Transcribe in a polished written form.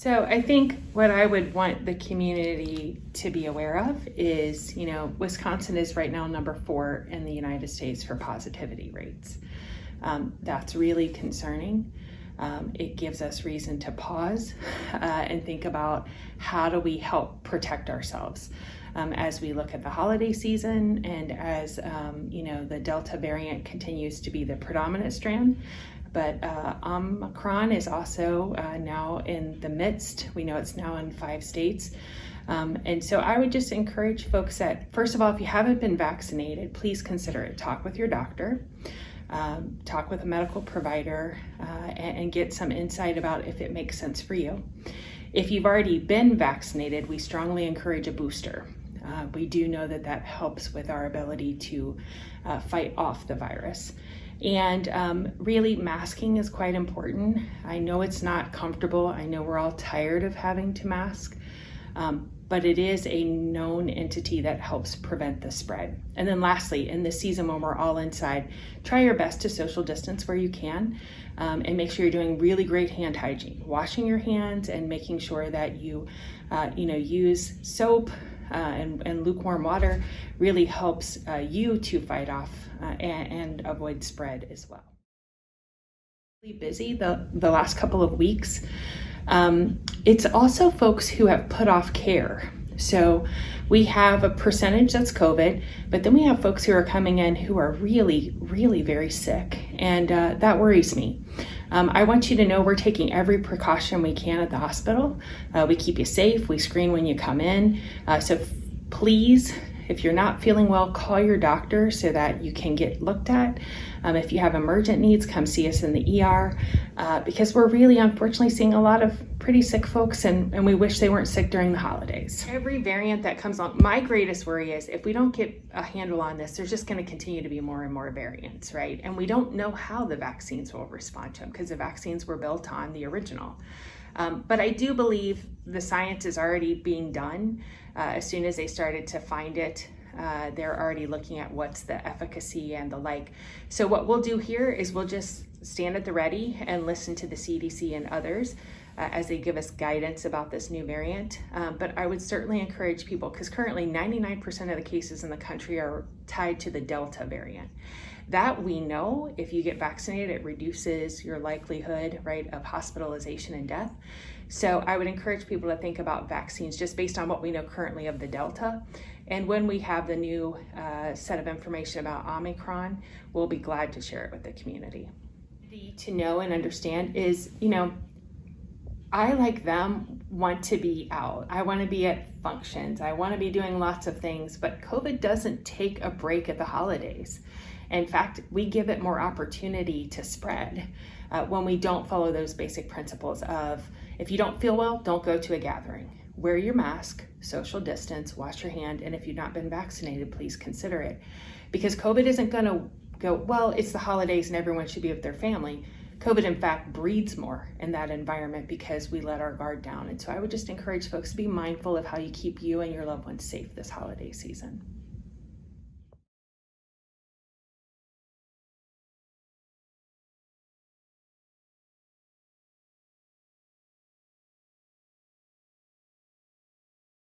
So I think what I would want the community to be aware of is, Wisconsin is right now number 4 in the United States for positivity rates. That's really concerning. It gives us reason to pause and think about how do we help protect ourselves as we look at the holiday season and as the Delta variant continues to be the predominant strand. But Omicron is also now in the midst. We know it's now in 5 states. And so I would just encourage folks that, first of all, if you haven't been vaccinated, please consider it. Talk with your doctor, talk with a medical provider, and get some insight about if it makes sense for you. If you've already been vaccinated, we strongly encourage a booster. We do know that that helps with our ability to fight off the virus. And really, masking is quite important. I know it's not comfortable. I know we're all tired of having to mask, but it is a known entity that helps prevent the spread. And then lastly, in this season when we're all inside, try your best to social distance where you can, and make sure you're doing really great hand hygiene, washing your hands and making sure that you, use soap and lukewarm water really helps you to fight off and avoid spread as well. Really busy the last couple of weeks. It's also folks who have put off care. So we have a percentage that's COVID, but then we have folks who are coming in who are really, really very sick, and that worries me. I want you to know we're taking every precaution we can at the hospital. We keep you safe, we screen when you come in. So please, if you're not feeling well, call your doctor so that you can get looked at. If you have emergent needs, come see us in the ER, because we're really unfortunately seeing a lot of pretty sick folks, and we wish they weren't sick during the holidays. Every variant that comes on, my greatest worry is if we don't get a handle on this, there's just going to continue to be more and more variants, right? And we don't know how the vaccines will respond to them because the vaccines were built on the original. But I do believe the science is already being done. As soon as they started to find it, they're already looking at what's the efficacy and the like. So what we'll do here is we'll just stand at the ready and listen to the CDC and others as they give us guidance about this new variant. But I would certainly encourage people, because currently 99% of the cases in the country are tied to the Delta variant. That we know, if you get vaccinated, it reduces your likelihood, right, of hospitalization and death. So I would encourage people to think about vaccines just based on what we know currently of the Delta. And when we have the new set of information about Omicron, we'll be glad to share it with the community. To know and understand is, I, like them, want to be out. I want to be at functions. I want to be doing lots of things, but COVID doesn't take a break at the holidays. In fact, we give it more opportunity to spread when we don't follow those basic principles of, if you don't feel well, don't go to a gathering. Wear your mask, social distance, wash your hand, and if you've not been vaccinated, please consider it. Because COVID isn't going to go, well, it's the holidays and everyone should be with their family. COVID, in fact, breeds more in that environment because we let our guard down. And so I would just encourage folks to be mindful of how you keep you and your loved ones safe this holiday season.